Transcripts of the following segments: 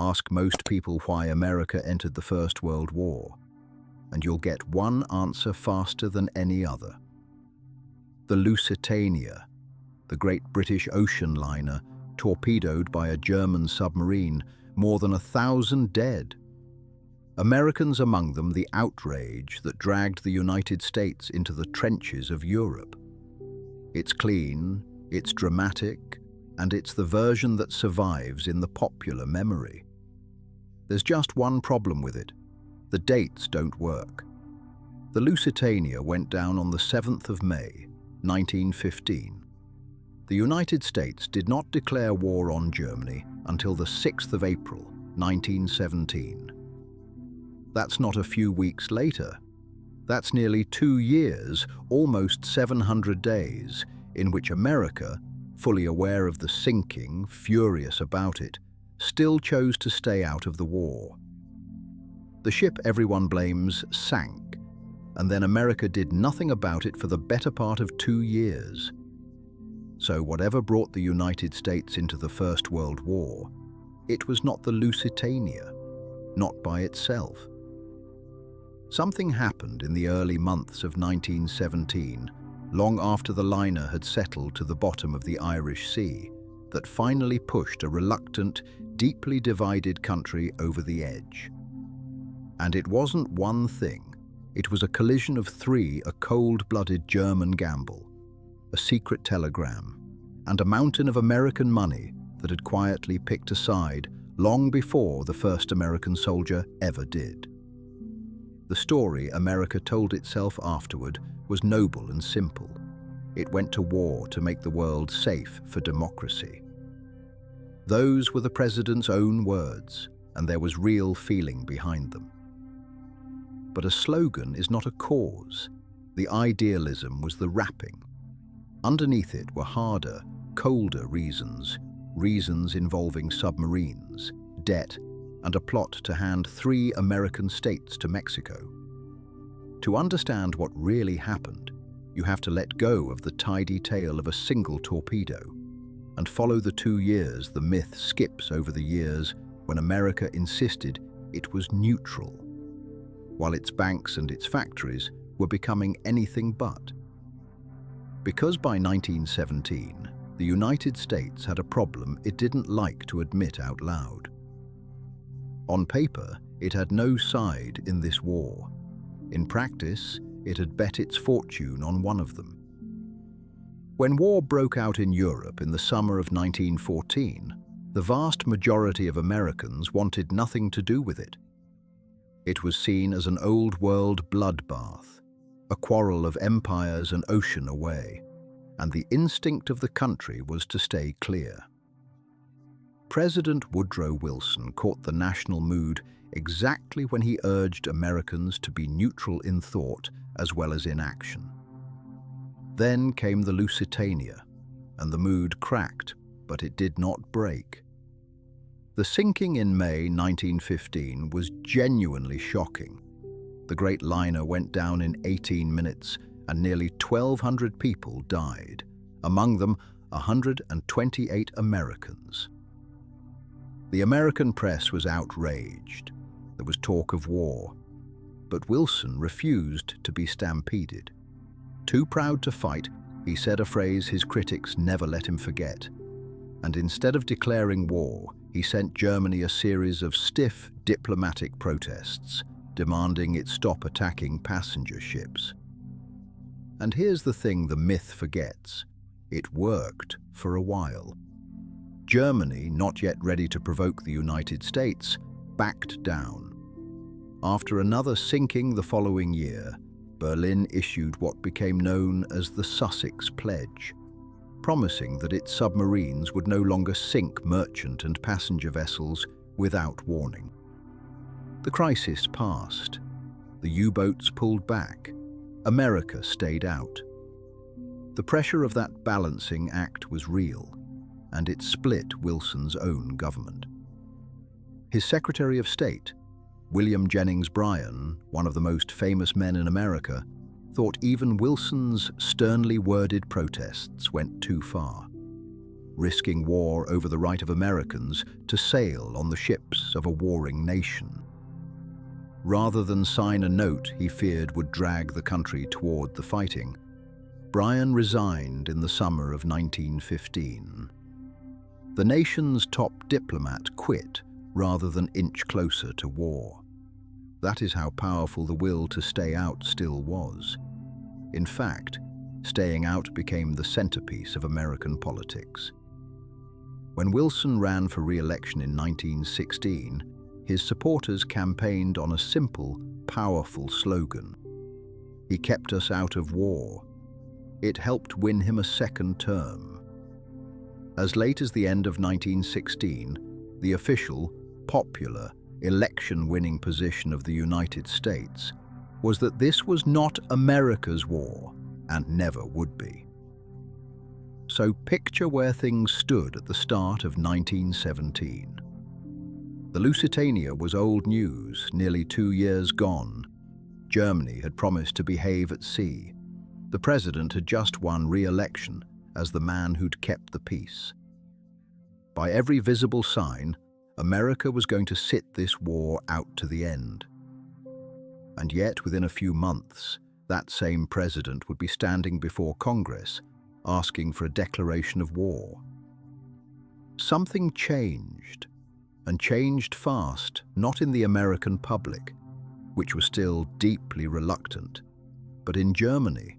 Ask most people why America entered the First World War, and you'll get one answer faster than any other. The Lusitania, the great British ocean liner, torpedoed by a German submarine, more than 1,000 dead. Americans among them the outrage that dragged the United States into the trenches of Europe. It's clean, it's dramatic, and it's the version that survives in the popular memory. There's just one problem with it. The dates don't work. The Lusitania went down on the 7th of May, 1915. The United States did not declare war on Germany until the 6th of April, 1917. That's not a few weeks later. That's nearly 2 years, almost 700 days, in which America, fully aware of the sinking, furious about it, still chose to stay out of the war. The ship everyone blames sank, and then America did nothing about it for the better part of 2 years. So whatever brought the United States into the First World War, it was not the Lusitania, not by itself. Something happened in the early months of 1917, long after the liner had settled to the bottom of the Irish Sea, that finally pushed a reluctant, deeply divided country over the edge. And it wasn't one thing. It was a collision of three: a cold-blooded German gamble, a secret telegram, and a mountain of American money that had quietly picked a side long before the first American soldier ever did. The story America told itself afterward was noble and simple. It went to war to make the world safe for democracy. Those were the president's own words, and there was real feeling behind them. But a slogan is not a cause. The idealism was the wrapping. Underneath it were harder, colder reasons involving submarines, debt, and a plot to hand 3 American states to Mexico. To understand what really happened, you have to let go of the tidy tale of a single torpedo and follow the 2 years the myth skips over the years when America insisted it was neutral, while its banks and its factories were becoming anything but. Because by 1917, the United States had a problem it didn't like to admit out loud. On paper, it had no side in this war. In practice, it had bet its fortune on one of them. When war broke out in Europe in the summer of 1914, the vast majority of Americans wanted nothing to do with it. It was seen as an old-world bloodbath, a quarrel of empires an ocean away, and the instinct of the country was to stay clear. President Woodrow Wilson caught the national mood exactly when he urged Americans to be neutral in thought as well as in action. Then came the Lusitania, and the mood cracked, but it did not break. The sinking in May 1915 was genuinely shocking. The great liner went down in 18 minutes, and nearly 1,200 people died, among them 128 Americans. The American press was outraged. There was talk of war. But Wilson refused to be stampeded. Too proud to fight, he said a phrase his critics never let him forget. And instead of declaring war, he sent Germany a series of stiff diplomatic protests, demanding it stop attacking passenger ships. And here's the thing the myth forgets. It worked for a while. Germany, not yet ready to provoke the United States, backed down. After another sinking the following year, Berlin issued what became known as the Sussex Pledge, promising that its submarines would no longer sink merchant and passenger vessels without warning. The crisis passed. The U-boats pulled back. America stayed out. The pressure of that balancing act was real, and it split Wilson's own government. His Secretary of State, William Jennings Bryan, one of the most famous men in America, thought even Wilson's sternly worded protests went too far. risking war over the right of Americans to sail on the ships of a warring nation. Rather than sign a note he feared would drag the country toward the fighting, Bryan resigned in the summer of 1915. The nation's top diplomat quit rather than inch closer to war. That is how powerful the will to stay out still was. In fact, staying out became the centerpiece of American politics. When Wilson ran for re-election in 1916, his supporters campaigned on a simple, powerful slogan. He kept us out of war. It helped win him a second term. As late as the end of 1916, the official, popular, election-winning position of the United States was that this was not America's war and never would be. So picture where things stood at the start of 1917. The Lusitania was old news, nearly 2 years gone. Germany had promised to behave at sea. The president had just won re-election as the man who'd kept the peace. By every visible sign, America was going to sit this war out to the end. And yet, within a few months, that same president would be standing before Congress, asking for a declaration of war. Something changed, and changed fast, not in the American public, which was still deeply reluctant, but in Germany,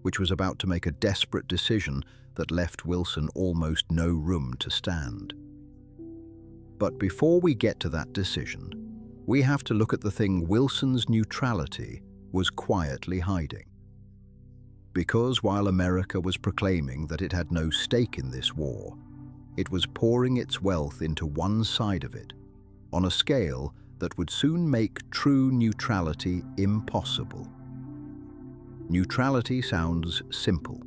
which was about to make a desperate decision that left Wilson almost no room to stand. But before we get to that decision, we have to look at the thing Wilson's neutrality was quietly hiding. Because while America was proclaiming that it had no stake in this war, it was pouring its wealth into one side of it, on a scale that would soon make true neutrality impossible. Neutrality sounds simple.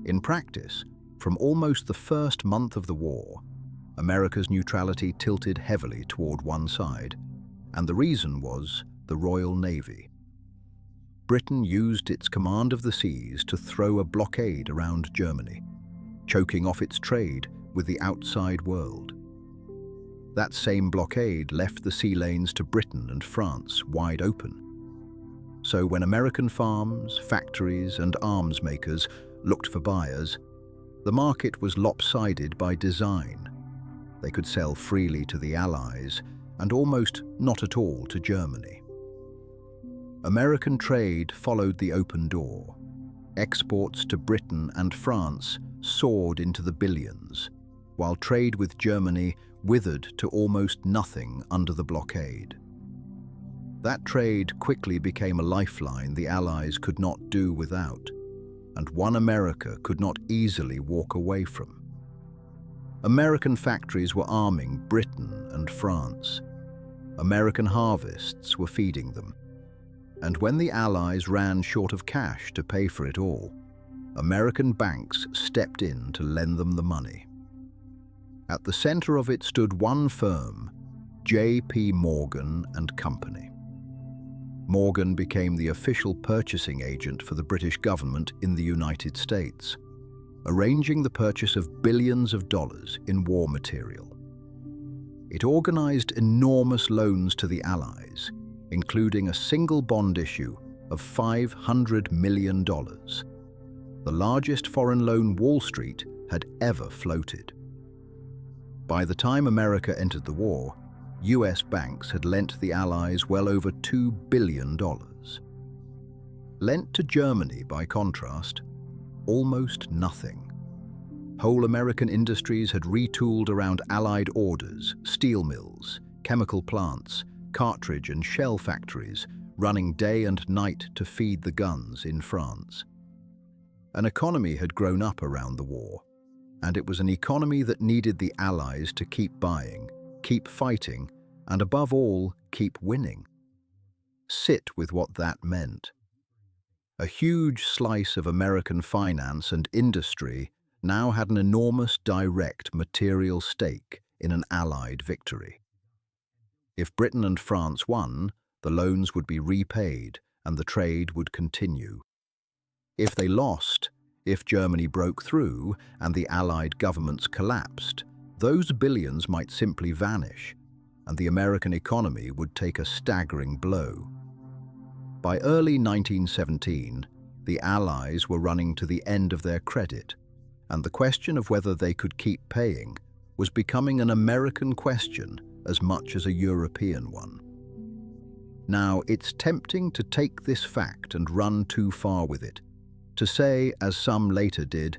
In practice, from almost the first month of the war, America's neutrality tilted heavily toward one side, and the reason was the Royal Navy. Britain used its command of the seas to throw a blockade around Germany, choking off its trade with the outside world. That same blockade left the sea lanes to Britain and France wide open. So when American farms, factories, and arms makers looked for buyers, the market was lopsided by design. They could sell freely to the Allies and almost not at all to Germany. American trade followed the open door. Exports to Britain and France soared into the billions, while trade with Germany withered to almost nothing under the blockade. That trade quickly became a lifeline the Allies could not do without, and one America could not easily walk away from. American factories were arming Britain and France. American harvests were feeding them. And when the Allies ran short of cash to pay for it all, American banks stepped in to lend them the money. At the center of it stood one firm, J.P. Morgan and Company. Morgan became the official purchasing agent for the British government in the United States, arranging the purchase of billions of dollars in war material. It organized enormous loans to the Allies, including a single bond issue of $500 million, the largest foreign loan Wall Street had ever floated. By the time America entered the war, US banks had lent the Allies well over $2 billion. Lent to Germany, by contrast, almost nothing. Whole American industries had retooled around Allied orders, steel mills, chemical plants, cartridge and shell factories running day and night to feed the guns in France. An economy had grown up around the war, and it was an economy that needed the Allies to keep buying, keep fighting, and above all, keep winning. Sit with what that meant. A huge slice of American finance and industry now had an enormous direct material stake in an Allied victory. If Britain and France won, the loans would be repaid and the trade would continue. If they lost, If Germany broke through and the Allied governments collapsed, those billions might simply vanish, and the American economy would take a staggering blow. By early 1917, the Allies were running to the end of their credit, and the question of whether they could keep paying was becoming an American question as much as a European one. Now, it's tempting to take this fact and run too far with it, to say, as some later did,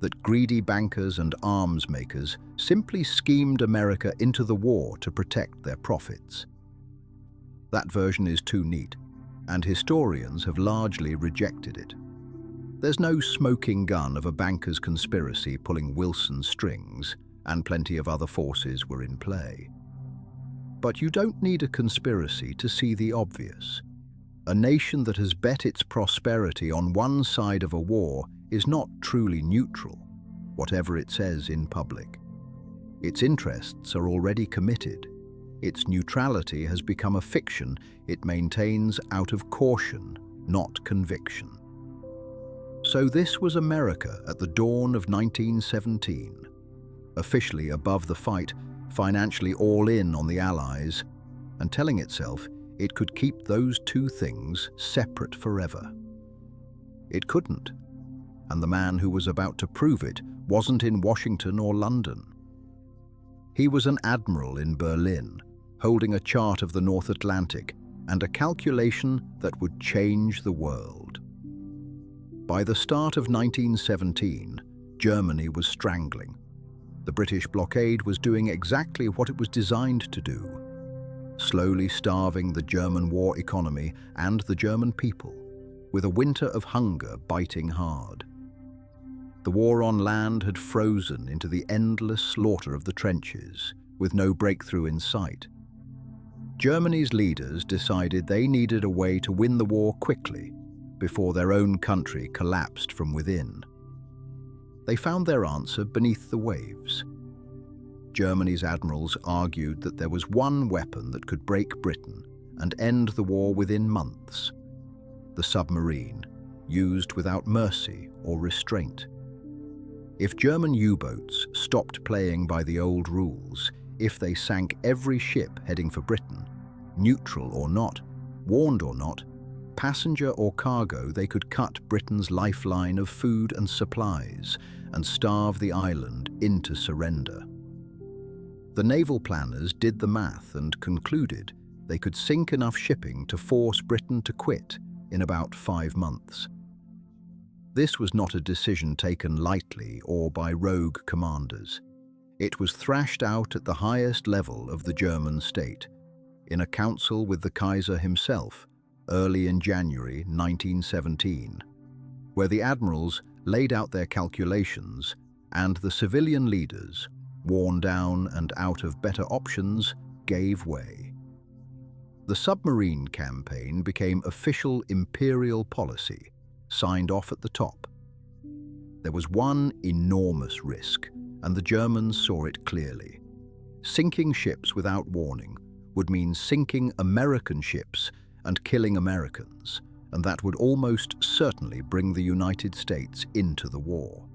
that greedy bankers and arms makers simply schemed America into the war to protect their profits. That version is too neat, and historians have largely rejected it. There's no smoking gun of a banker's conspiracy pulling Wilson's strings, and plenty of other forces were in play. But you don't need a conspiracy to see the obvious. A nation that has bet its prosperity on one side of a war is not truly neutral, whatever it says in public. Its interests are already committed. Its neutrality has become a fiction it maintains out of caution, not conviction. So this was America at the dawn of 1917, officially above the fight, financially all in on the Allies, and telling itself it could keep those two things separate forever. It couldn't, and the man who was about to prove it wasn't in Washington or London. He was an admiral in Berlin, holding a chart of the North Atlantic and a calculation that would change the world. By the start of 1917, Germany was strangling. The British blockade was doing exactly what it was designed to do, slowly starving the German war economy and the German people, with a winter of hunger biting hard. The war on land had frozen into the endless slaughter of the trenches, with no breakthrough in sight. Germany's leaders decided they needed a way to win the war quickly, before their own country collapsed from within. They found their answer beneath the waves. Germany's admirals argued that there was one weapon that could break Britain and end the war within months: the submarine, used without mercy or restraint. If German U-boats stopped playing by the old rules, if they sank every ship heading for Britain, neutral or not, warned or not, passenger or cargo, they could cut Britain's lifeline of food and supplies and starve the island into surrender. The naval planners did the math and concluded they could sink enough shipping to force Britain to quit in about 5 months. This was not a decision taken lightly or by rogue commanders. It was thrashed out at the highest level of the German state, in a council with the Kaiser himself, early in January 1917, where the admirals laid out their calculations and the civilian leaders, worn down and out of better options, gave way. The submarine campaign became official imperial policy, signed off at the top. There was one enormous risk, and the Germans saw it clearly. Sinking ships without warning would mean sinking American ships and killing Americans, and that would almost certainly bring the United States into the war.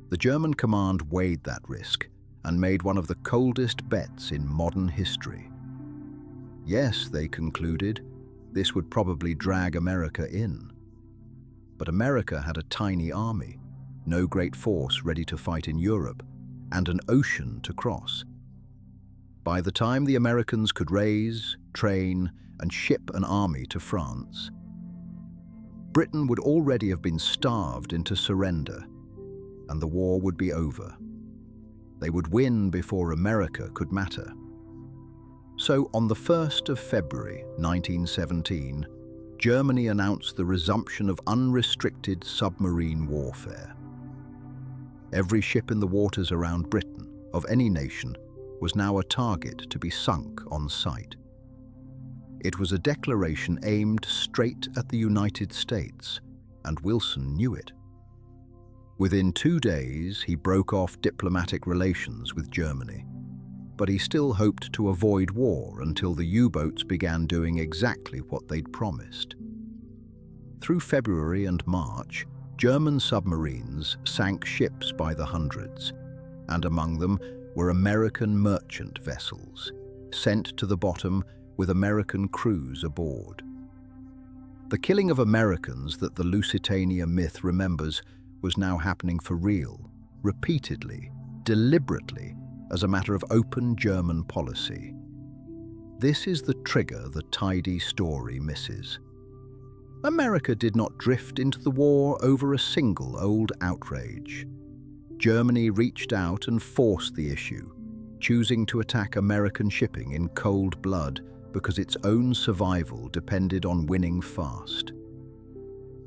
The German command weighed that risk and made one of the coldest bets in modern history. Yes, they concluded, this would probably drag America in. But America had a tiny army, no great force ready to fight in Europe, and an ocean to cross. By the time the Americans could raise, train, and ship an army to France, Britain would already have been starved into surrender, and the war would be over. They would win before America could matter. So on the 1st of February 1917, Germany announced the resumption of unrestricted submarine warfare. Every ship in the waters around Britain, of any nation, was now a target to be sunk on sight. It was a declaration aimed straight at the United States, and Wilson knew it. Within 2 days, he broke off diplomatic relations with Germany, but he still hoped to avoid war until the U-boats began doing exactly what they'd promised. Through February and March, German submarines sank ships by the hundreds, and among them were American merchant vessels, sent to the bottom with American crews aboard. The killing of Americans that the Lusitania myth remembers was now happening for real, repeatedly, deliberately, as a matter of open German policy. This is the trigger the tidy story misses. America did not drift into the war over a single old outrage. Germany reached out and forced the issue, choosing to attack American shipping in cold blood because its own survival depended on winning fast.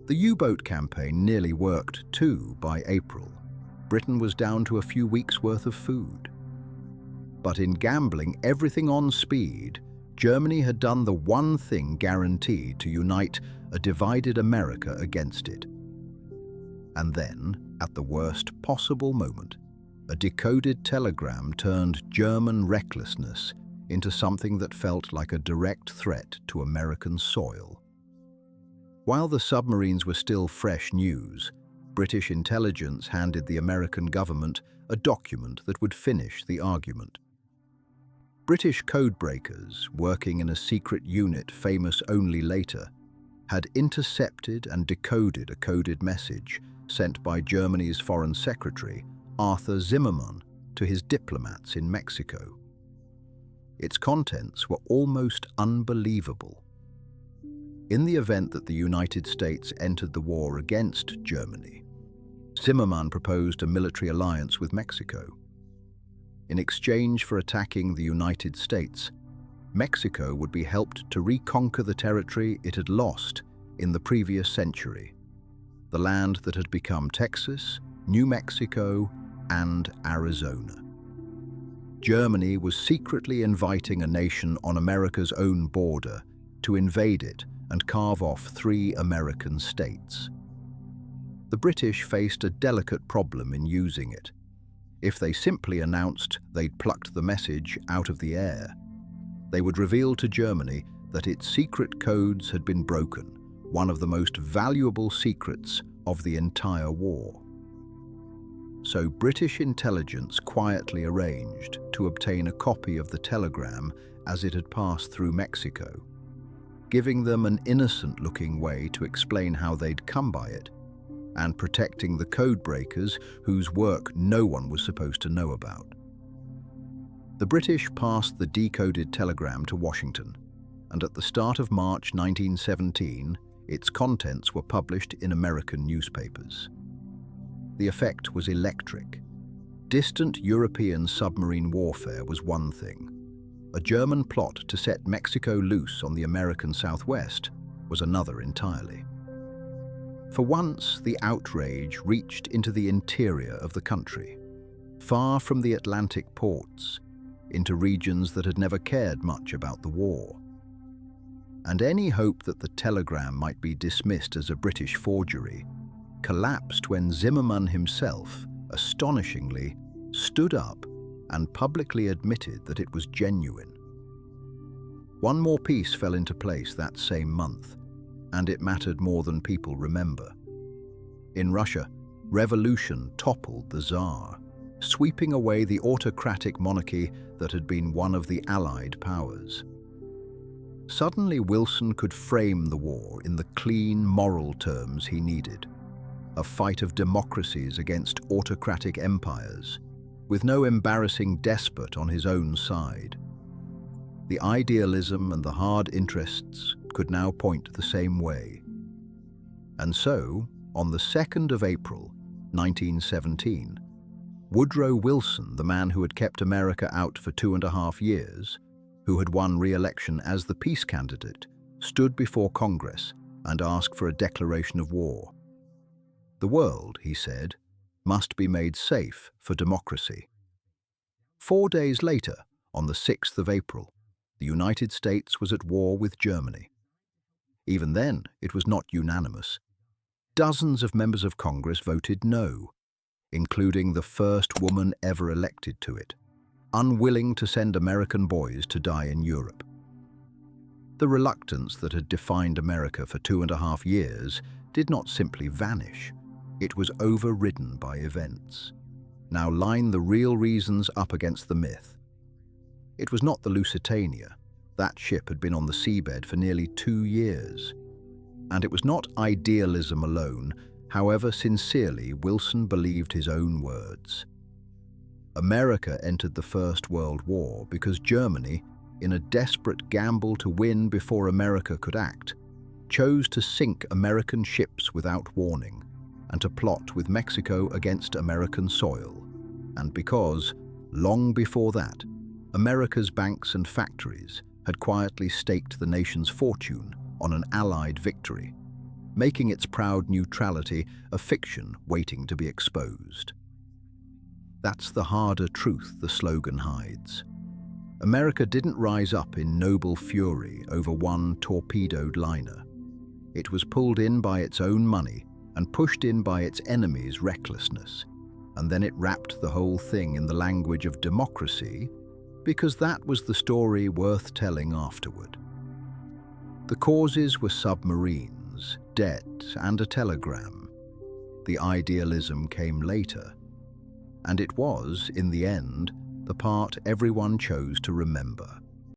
The U-boat campaign nearly worked too by April. Britain was down to a few weeks' worth of food. But in gambling everything on speed, Germany had done the one thing guaranteed to unite a divided America against it. And then, at the worst possible moment, a decoded telegram turned German recklessness into something that felt like a direct threat to American soil. While the submarines were still fresh news, British intelligence handed the American government a document that would finish the argument. British codebreakers, working in a secret unit famous only later, had intercepted and decoded a coded message sent by Germany's Foreign Secretary, Arthur Zimmermann, to his diplomats in Mexico. Its contents were almost unbelievable. In the event that the United States entered the war against Germany, Zimmermann proposed a military alliance with Mexico. In exchange for attacking the United States, Mexico would be helped to reconquer the territory it had lost in the previous century, the land that had become Texas, New Mexico, and Arizona. Germany was secretly inviting a nation on America's own border to invade it and carve off 3 American states. The British faced a delicate problem in using it. If they simply announced they'd plucked the message out of the air, they would reveal to Germany that its secret codes had been broken, one of the most valuable secrets of the entire war. So British intelligence quietly arranged to obtain a copy of the telegram as it had passed through Mexico, giving them an innocent-looking way to explain how they'd come by it, and protecting the codebreakers whose work no one was supposed to know about. The British passed the decoded telegram to Washington, and at the start of March 1917, its contents were published in American newspapers. The effect was electric. Distant European submarine warfare was one thing. A German plot to set Mexico loose on the American Southwest was another entirely. For once, the outrage reached into the interior of the country, far from the Atlantic ports, into regions that had never cared much about the war. And any hope that the telegram might be dismissed as a British forgery collapsed when Zimmermann himself, astonishingly, stood up and publicly admitted that it was genuine. One more piece fell into place that same month, and it mattered more than people remember. In Russia, revolution toppled the Tsar, sweeping away the autocratic monarchy that had been one of the Allied powers. Suddenly, Wilson could frame the war in the clean, moral terms he needed. A fight of democracies against autocratic empires, with no embarrassing despot on his own side. The idealism and the hard interests could now point the same way. And so, on the 2nd of April, 1917, Woodrow Wilson, the man who had kept America out for 2.5 years, who had won re-election as the peace candidate, stood before Congress and asked for a declaration of war. The world, he said, must be made safe for democracy. 4 days later, on the 6th of April, the United States was at war with Germany. Even then, it was not unanimous. Dozens of members of Congress voted no, including the first woman ever elected to it, unwilling to send American boys to die in Europe. The reluctance that had defined America for 2.5 years did not simply vanish. It was overridden by events. Now line the real reasons up against the myth. It was not the Lusitania. That ship had been on the seabed for nearly 2 years. And it was not idealism alone, however sincerely Wilson believed his own words. America entered the First World War because Germany, in a desperate gamble to win before America could act, chose to sink American ships without warning and to plot with Mexico against American soil. And because, long before that, America's banks and factories had quietly staked the nation's fortune on an Allied victory, making its proud neutrality a fiction waiting to be exposed. That's the harder truth the slogan hides. America didn't rise up in noble fury over one torpedoed liner. It was pulled in by its own money and pushed in by its enemies' recklessness, and then it wrapped the whole thing in the language of democracy because that was the story worth telling afterward. The causes were submarines, debt, and a telegram. The idealism came later, and it was, in the end, the part everyone chose to remember.